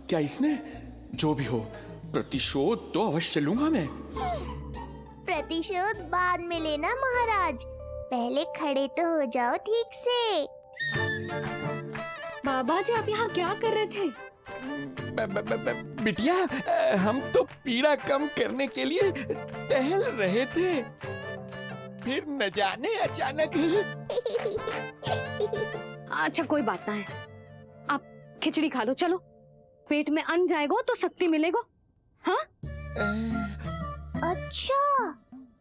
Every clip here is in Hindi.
क्या इसने? जो भी हो, प्रतिशोध तो अवश्य लूंगा मैं। प्रतिशोध बाद में लेना महाराज, पहले खड़े तो हो जाओ ठीक से। बाबा जी, आप यहाँ क्या कर रहे थे? बिटिया, हम तो पीड़ा कम करने के लिए टहल रहे थे, फिर न जाने अचानक। अच्छा कोई बात ना है, आप खिचड़ी खा लो। चलो, पेट में अन्न जाएगा तो शक्ति मिलेगा। हाँ? अच्छा,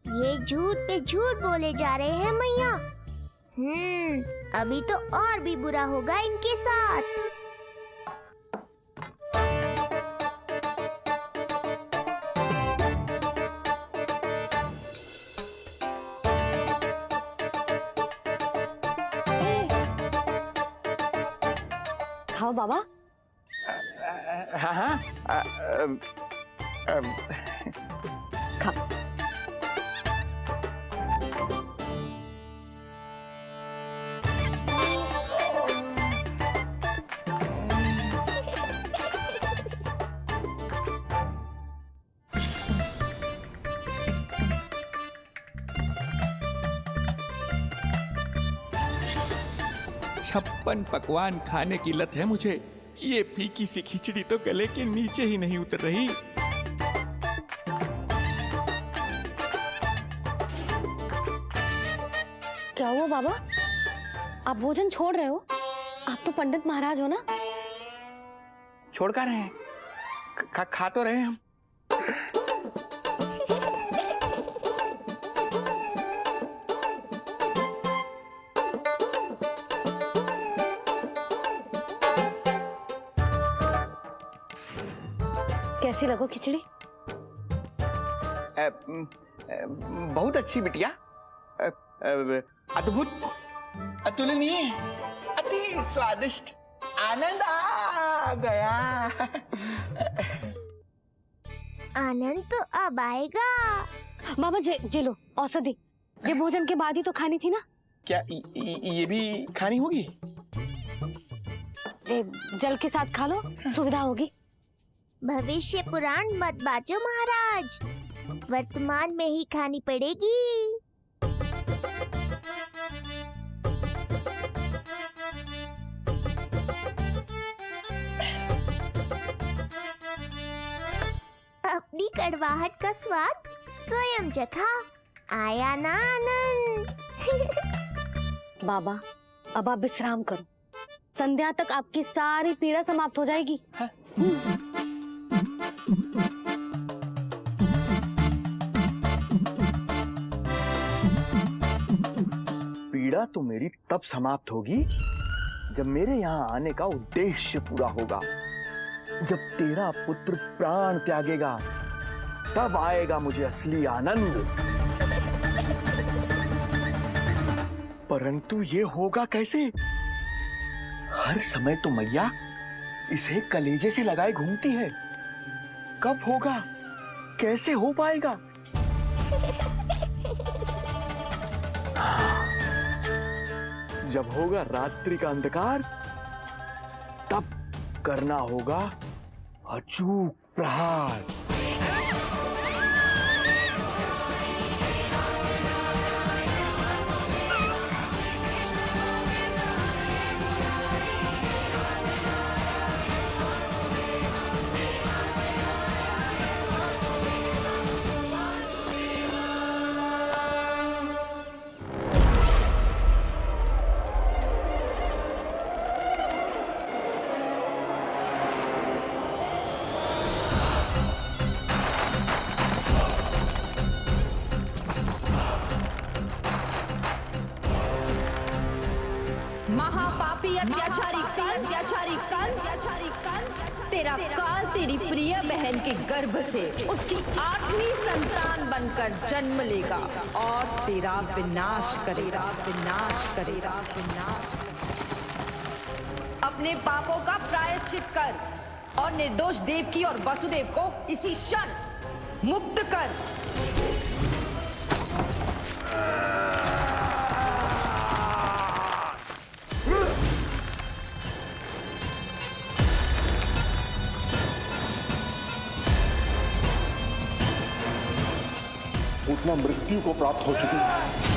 ये झूठ पे झूठ बोले जा रहे हैं मैया। अभी तो और भी बुरा होगा इनके साथ। खाओ बाबा। हाँ हाँ, खाओ। छप्पन पकवान खाने की लत है मुझे। ये फीकी सी खिचड़ी तो गले के नीचे ही नहीं उतर रही। क्या हुआ बाबा, आप भोजन छोड़ रहे हो? आप तो पंडित महाराज हो ना। छोड़ कर रहे हैं, खा तो रहे हैं हम। कैसी लगो खिचड़ी? बहुत अच्छी बिटिया, अद्भुत, अतुलनीय, अति स्वादिष्ट, आनंद आ गया। आनंद तो अब आएगा। बाबा जे लो औषधि, ये भोजन के बाद ही तो खानी थी ना। क्या ये भी खानी होगी? जे जल के साथ खा लो, सुविधा होगी। भविष्य पुराण मत बाजो महाराज, वर्तमान में ही खानी पड़ेगी। अपनी कड़वाहट का स्वाद स्वयं चखा, आया ना आनंद। बाबा, अब आप विश्राम करो, संध्या तक आपकी सारी पीड़ा समाप्त हो जाएगी। पीड़ा तो मेरी तब समाप्त होगी जब मेरे यहाँ आने का उद्देश्य पूरा होगा। जब तेरा पुत्र प्राण त्यागेगा, तब आएगा मुझे असली आनंद। परंतु ये होगा कैसे? हर समय तो मैया इसे कलेजे से लगाए घूमती है। कब होगा, कैसे हो पाएगा? जब होगा रात्रि का अंधकार, तब करना होगा अचूक प्रहार। महापापी अत्याचारी कंस, तेरा काल तेरी प्रिय बहन के गर्भ से उसकी 8वीं संतान बनकर जन्म लेगा और तेरा विनाश करेगा। अपने पापों का प्रायश्चित कर और निर्दोष देवकी और वसुदेव को इसी क्षण मुक्त कर। घटना मृत्यु को प्राप्त हो चुकी है।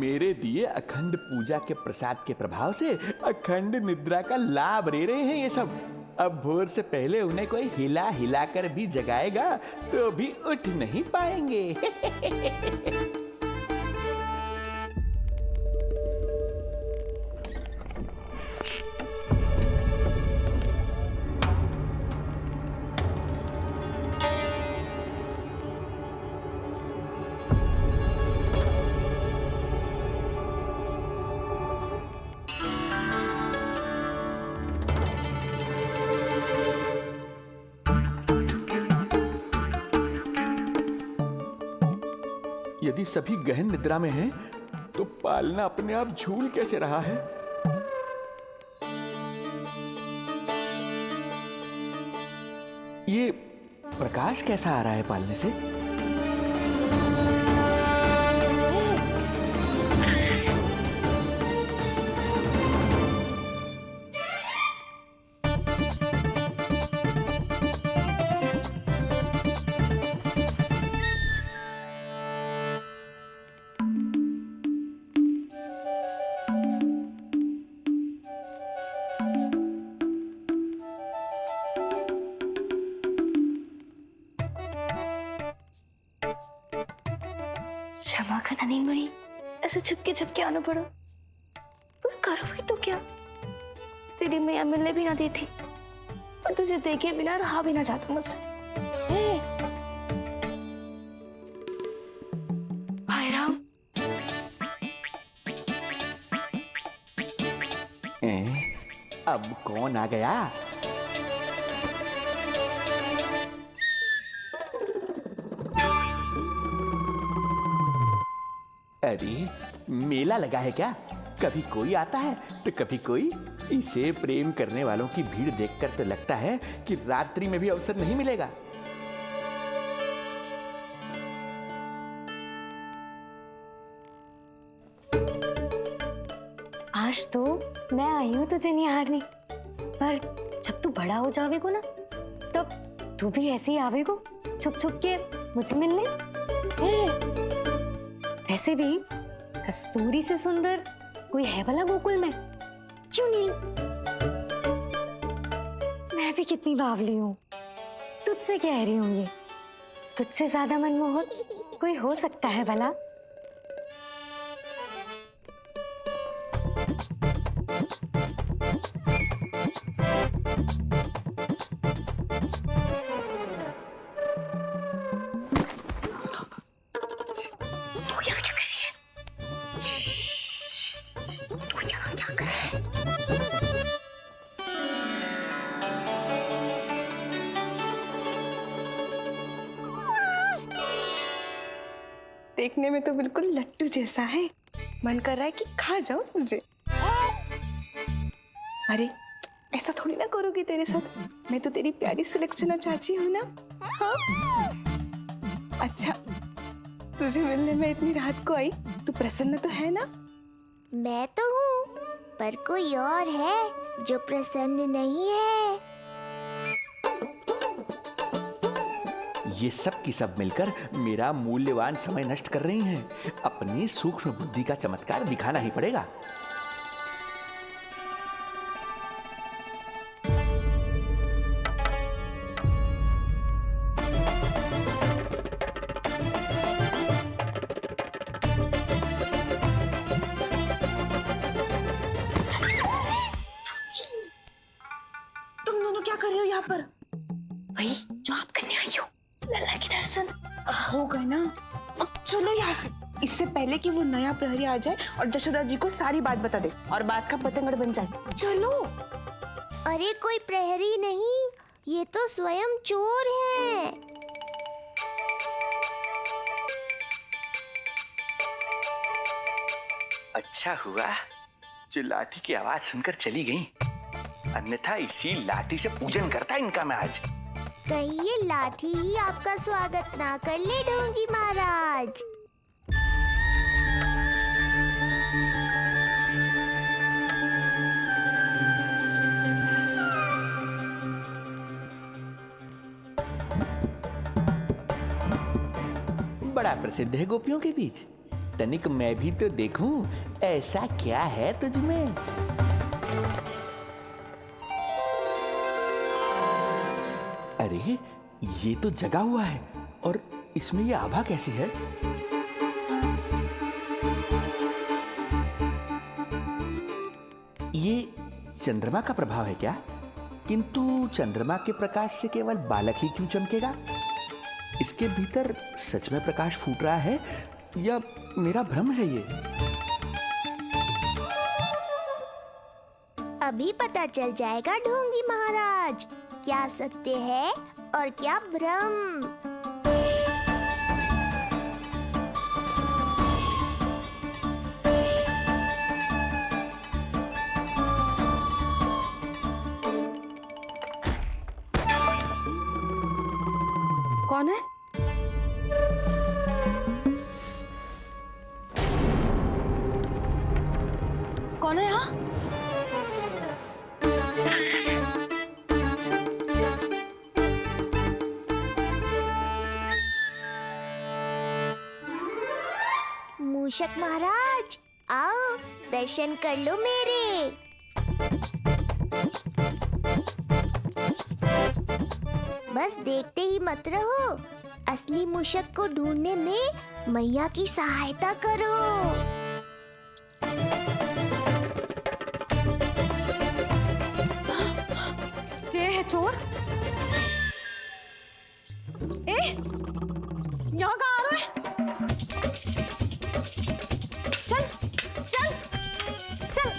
मेरे दिए अखंड पूजा के प्रसाद के प्रभाव से अखंड निद्रा का लाभ ले रहे हैं ये सब। अब भोर से पहले उन्हें कोई हिला हिलाकर भी जगाएगा तो भी उठ नहीं पाएंगे। यदि सभी गहन निद्रा में हैं, तो पालना अपने आप झूल कैसे रहा है? ये प्रकाश कैसा आ रहा है पालने से? क्षमा करना नहीं मरी, ऐसे छुपके आना पड़ा। पर करोगी तो क्या? तेरी मैया मिलने भी ना देती और तुझे देखे बिना रहा भी ना जाता मुझसे। भाई राम, अब कौन आ गया? अरे मेला लगा है क्या? कभी कोई आता है तो कभी कोई। इसे प्रेम करने वालों की भीड़ देखकर तो लगता है कि रात्रि में भी अवसर नहीं मिलेगा। आज तो मैं आई हूँ तुझे निहारने, पर जब तू बड़ा हो जावेगो ना, तब तू भी ऐसे ही आवेगो छुप छुप के मुझे मिलने। वैसे भी कस्तूरी से सुंदर कोई है भला गोकुल में? क्यों नहीं? मैं भी कितनी बावली हूँ, तुझसे कह रही हूँ ये। तुझसे ज्यादा मनमोहक कोई हो सकता है भला? देखने में तो बिल्कुल लट्टू जैसा है, मन कर रहा है कि खा जाओ तुझे। अरे ऐसा थोड़ी ना करोगी तेरे साथ, मैं तो तेरी प्यारी सुलक्षणा चाची हूँ ना। हाँ? अच्छा, तुझे मिलने में इतनी रात को आई, तू प्रसन्न तो है ना? मैं तो हूँ, पर कोई और है जो प्रसन्न नहीं है। ये सब की सब मिलकर मेरा मूल्यवान समय नष्ट कर रही हैं। अपनी सूक्ष्म बुद्धि का चमत्कार दिखाना ही पड़ेगा। वो नया प्रहरी आ जाए और जशोदा जी को सारी बात बता दे और बात का पतंगड़ बन जाए। चलो। अरे कोई प्रहरी नहीं, ये तो स्वयं चोर है। अच्छा हुआ जो लाठी की आवाज सुनकर चली गई, अन्यथा इसी लाठी से पूजन करता इनका मैं आज। कहीं ये लाठी ही आपका स्वागत ना कर ले ढोंगी महाराज। बड़ा प्रसिद्ध है गोपियों के बीच, तनिक मैं भी तो देखूं ऐसा क्या है तुझमें। अरे ये तो जगा हुआ है, और इसमें ये आभा कैसी है? ये चंद्रमा का प्रभाव है क्या? किंतु चंद्रमा के प्रकाश से केवल बालक ही क्यों चमकेगा? इसके भीतर सच में प्रकाश फूट रहा है या मेरा भ्रम है ये? अभी पता चल जाएगा ढोंगी महाराज, क्या सत्य है और क्या भ्रम। कौन है? कौन है यहाँ? मूषक महाराज आओ, दर्शन कर लो मेरे। बस देखते ही मत रहो, असली मूषक को ढूंढने में मैया की सहायता करो। ये है चोर। यहाँ कहाँ आ रहा है? चल चल चल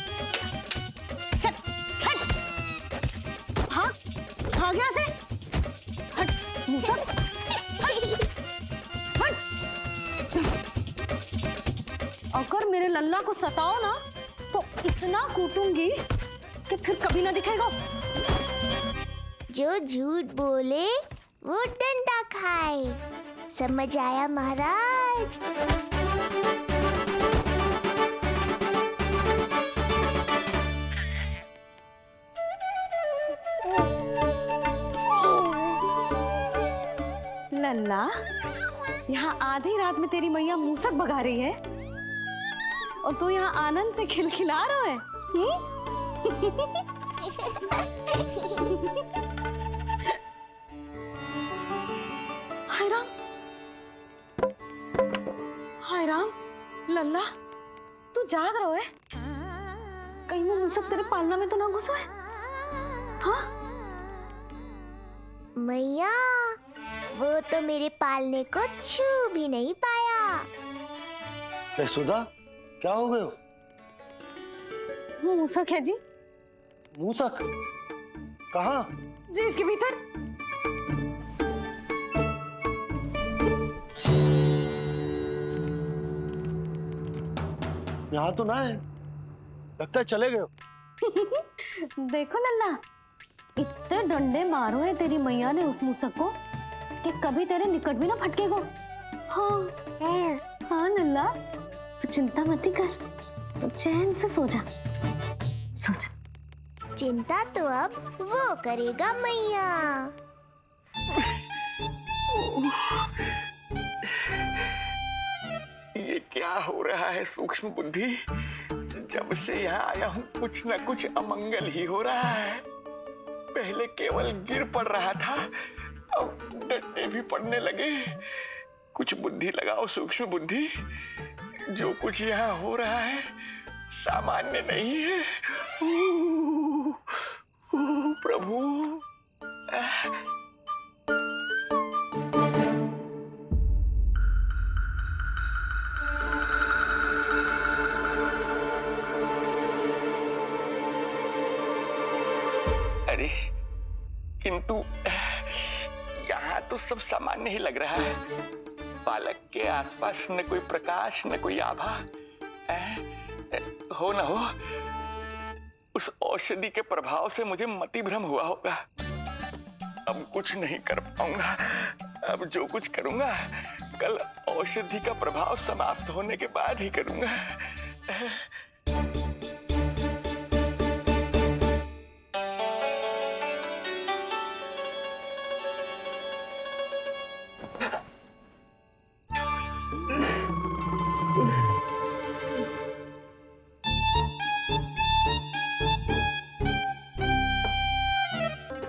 चल, हट, भाग यहाँ से, हट मूसक, हट। अगर मेरे लल्ला को सताओ ना तो इतना कूटूंगी कि फिर कभी ना दिखेगा। जो झूठ बोले वो डंडा खाए, समझ आया महाराज? लल्ला, यहाँ आधी रात में तेरी मैया मूसक भगा रही है और तू यहाँ आनंद से खिलखिला रहा है। हाय राम, हाय राम, लल्ला तू जाग रहा है? कहीं वो मूसक तेरे पालना में तो ना घुसा है? हाँ मैया, वो तो मेरे पालने को छू भी नहीं पाया। सुधा, क्या हो गए? वो मूसक है जी। मूसक? कहाँ? जी इसके भीतर। यहाँ तो ना है, लगता है चले गए। देखो लल्ला, इतने डंडे मारो है तेरी मैया ने उस मूसक को कि कभी तेरे निकट भी ना फटकेगा। हाँ हाँ लल्ला, तू चिंता मत कर, तू चैन से सो जा, सो जा। चिंता तो अब वो करेगा मैया। ये क्या हो रहा है सूक्ष्म बुद्धि? जब से यहाँ आया हूँ कुछ न कुछ अमंगल ही हो रहा है। पहले केवल गिर पड़ रहा था, अब डंडे भी पड़ने लगे। कुछ बुद्धि लगाओ सूक्ष्म बुद्धि, जो कुछ यहाँ हो रहा है सामान्य नहीं है। प्रभु, अरे किंतु यहाँ तो सब सामान्य ही लग रहा है। बालक के आसपास न कोई प्रकाश न कोई आभा। हो न हो उस औषधि के प्रभाव से मुझे मति भ्रम हुआ होगा। अब कुछ नहीं कर पाऊंगा। अब जो कुछ करूंगा कल औषधि का प्रभाव समाप्त होने के बाद ही करूंगा।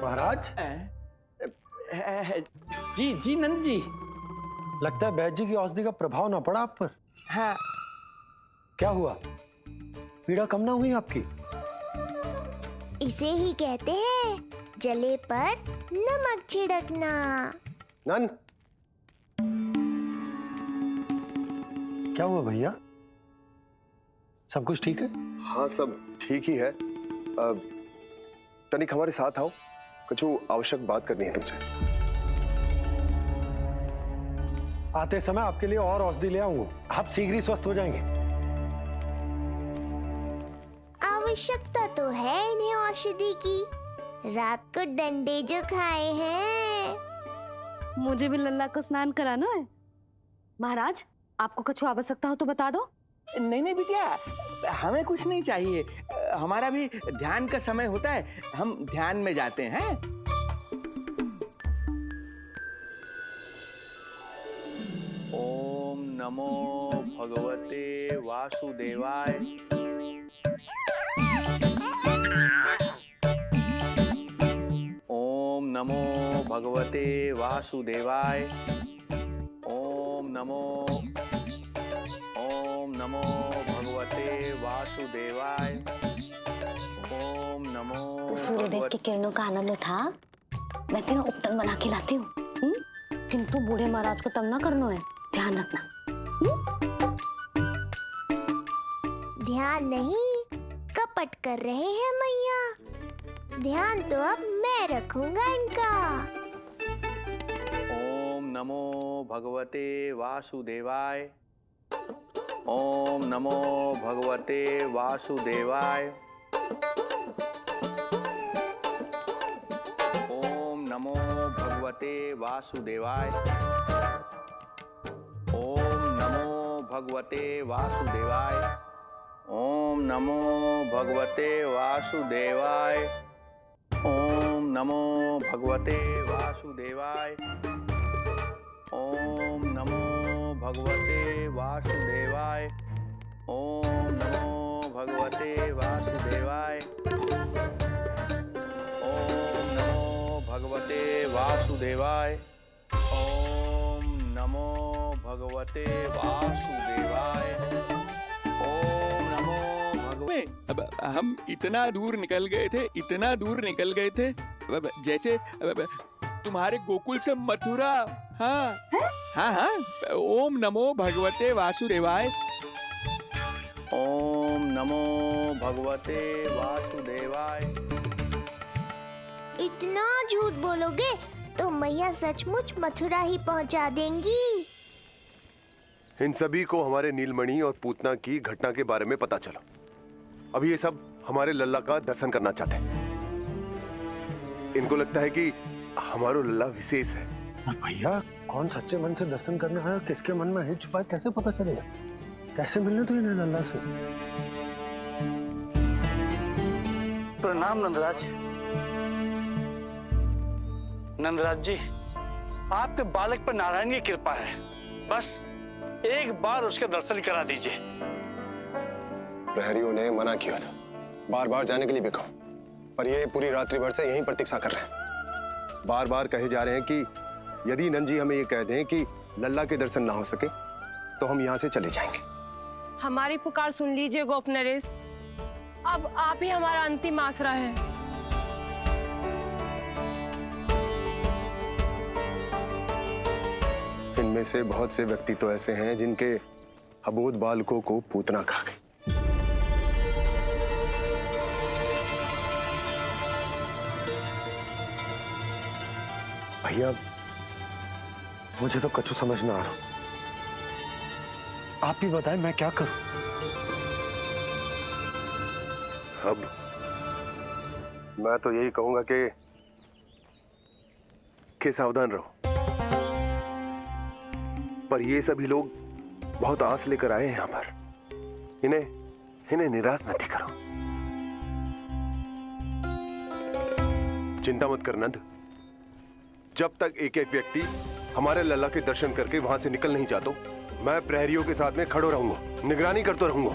महाराज, जी जी नंद जी। लगता है वैद्य जी की औषधि का प्रभाव ना पड़ा आप पर। हाँ। क्या हुआ? पीड़ा कम ना हुई आपकी? इसे ही कहते हैं जले पर नमक छिड़कना। नंद, क्या हुआ भैया? सब कुछ ठीक है? हाँ सब ठीक ही है। तनिक हमारे साथ आओ, कुछ आवश्यक बात करनी है तुमसे। आते समय आपके लिए और औषधि ले आऊंगा, आप शीघ्र ही स्वस्थ हो जाएंगे। आवश्यकता तो है इन्हें औषधि की। रात को डंडे जो खाए हैं। मुझे भी लल्ला को स्नान कराना है। महाराज, आपको कुछ आवश्यकता हो तो बता दो। नहीं नहीं बिटिया, हमें कुछ नहीं चाहिए। हमारा भी ध्यान का समय होता है, हम ध्यान में जाते हैं। ओम नमो भगवते वासुदेवाय। ओम नमो भगवते वासुदेवाय। ओम नमो भगवते वासुदेवाय। ओम नमो। तो सूर्यदेव की किरणों का आनंद उठा। मैं तेरा उपटन बना के लाती हूँ। किंतु बूढ़े महाराज को तंग ना करना है, ध्यान रखना। ध्यान नहीं, कपट कर रहे हैं मैया। ध्यान तो अब मैं रखूंगा इनका। ओम नमो भगवते वासुदेवाय। ओम नमो भगवते वासुदेवाय। ओम नमो भगवते वासुदेवाय। ओम नमो भगवते वासुदेवाय। ओम नमो भगवते वासुदेवाय। ओम नमो भगवते वासुदेवाय। ओम नमो भगवते वासुदेवाय। ओम नमो भगवते वासुदेवाय। ओम नमो भगवते वासुदेवाय। ओम नमो भगवते वासुदेवाय। ओम नमो भगवते। अब हम इतना दूर निकल गए थे, जैसे तुम्हारे गोकुल से मथुरा। हाँ हाँ हाँ। ओम नमो भगवते वासुदेवाय। ओम नमो भगवते वासुदेवाय। इतना झूठ बोलोगे तो मैया सचमुच मथुरा ही पहुंचा देंगी। इन सभी को हमारे नीलमणि और पूतना की घटना के बारे में पता चला। अभी ये सब हमारे लल्ला का दर्शन करना चाहते हैं। इनको लगता है कि हमारा लल्ला विशेष है। भैया, कौन सच्चे मन से दर्शन करना है, किसके मन में हित छुपा है, कैसे पता चलेगा? कैसे मिलने तो इन्हें लल्ला से? प्रणाम नंदराज। नंदराज जी, आपके बालक पर नारायण की कृपा है। बस एक बार उसके दर्शन करा दीजिए। प्रहरियों ने मना किया था, बार बार जाने के लिए भी कहा, पर ये पूरी रात्रि भर से यहीं प्रतीक्षा कर रहे हैं। बार बार कहे जा रहे हैं कि यदि नंद जी हमें ये कह दें कि लल्ला के दर्शन ना हो सके तो हम यहाँ से चले जाएंगे। हमारी पुकार सुन लीजिए गोप नरेश, अब आप ही हमारा अंतिम आसरा है। इनमें से बहुत से व्यक्ति तो ऐसे हैं जिनके अबोध बालकों को पूतना खा गई। भैया मुझे तो कछु समझ ना आ रहा। आप ही बताएं मैं क्या करूं? अब मैं तो यही कहूंगा कि सावधान रहो। पर ये सभी लोग बहुत आस लेकर आए हैं यहाँ पर। इन्हें निराश मत करो। चिंता मत कर नंद। जब तक एक एक व्यक्ति हमारे लल्ला के दर्शन करके वहां से निकल नहीं जाता, मैं प्रहरियों के साथ में खड़ो रहूंगा, निगरानी करते रहूंगा।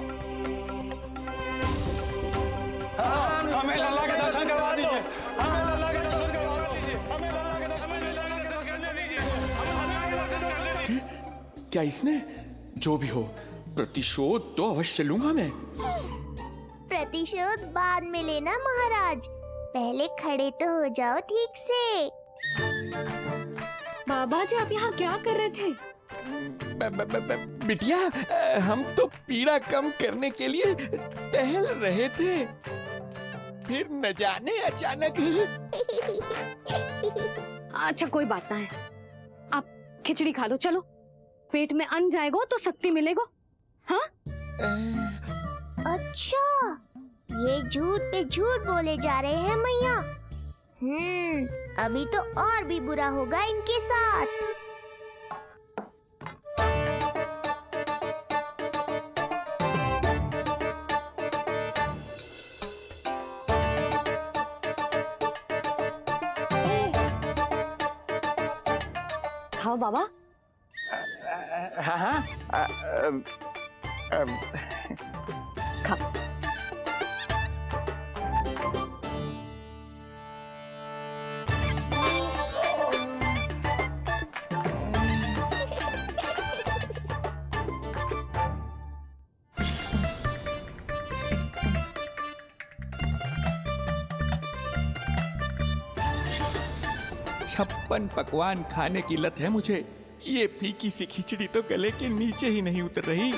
हमें लल्ला के दर्शन करवा दीजिए, हमें लल्ला के दर्शन करवा दीजिए, हमें लल्ला के दर्शन करने दीजिए, हमें लल्ला के दर्शन करने दीजिए। क्या इसने जो भी हो प्रतिशोध तो अवश्य लूंगा मैं। प्रतिशोध बाद में लेना महाराज, पहले खड़े तो हो जाओ ठीक से। बाबा जी आप यहाँ क्या कर रहे थे? बिटिया हम तो पीड़ा कम करने के लिए टहल रहे थे, फिर न जाने अचानक अच्छा कोई बात ना है, आप खिचड़ी खा लो, चलो पेट में अन्न जाएगा तो शक्ति मिलेगा। हाँ अच्छा ये झूठ पे झूठ बोले जा रहे हैं मैया। अभी तो और भी बुरा होगा इनके साथ। खाओ बाबा। हाँ खा। छप्पन पकवान खाने की लत है मुझे। ये फीकी सी खिचड़ी तो गले के नीचे ही नहीं उतर रही।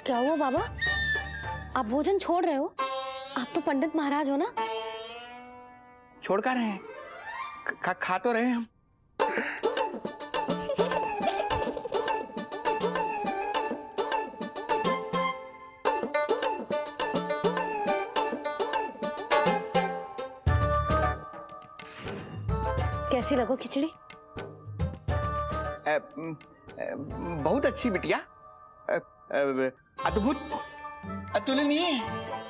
क्या हुआ बाबा, आप भोजन छोड़ रहे हो? आप तो पंडित महाराज हो ना। छोड़ कर रहे हैं, खा तो रहे हैं हम। कैसी लगो खिचड़ी? बहुत अच्छी बिटिया, अद्भुत, अतुलनीय,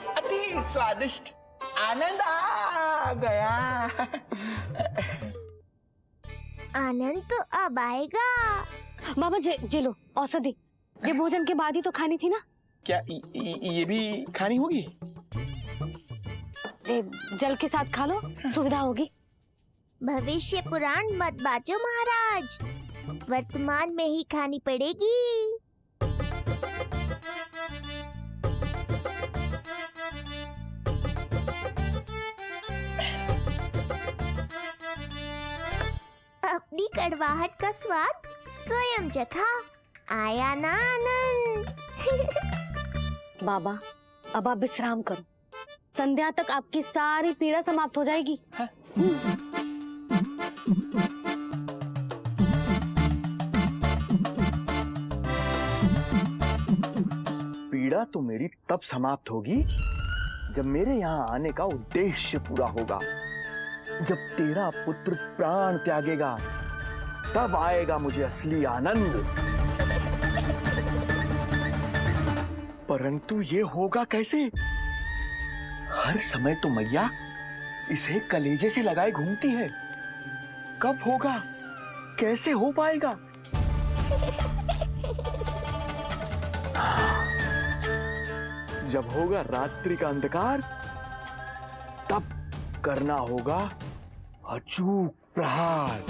अति स्वादिष्ट, आनंद आ गया। आनंद तो अब आएगा। बाबा जे लो औषधि, ये भोजन के बाद ही तो खानी थी ना। क्या ये भी खानी होगी? जे जल के साथ खा लो, सुविधा होगी। भविष्य पुराण मत बाचो महाराज, वर्तमान में ही खानी पड़ेगी। अपनी कड़वाहट का स्वाद स्वयं चखा, आया ना आनंद। बाबा अब आप विश्राम करो, संध्या तक आपकी सारी पीड़ा समाप्त हो जाएगी। पीड़ा तो मेरी तब समाप्त होगी जब मेरे यहाँ आने का उद्देश्य पूरा होगा। जब तेरा पुत्र प्राण त्यागेगा तब आएगा मुझे असली आनंद। परंतु ये होगा कैसे? हर समय तो मैया इसे कलेजे से लगाए घूमती है। कब होगा, कैसे हो पाएगा? जब होगा रात्रि का अंधकार, तब करना होगा अचूक प्रहार।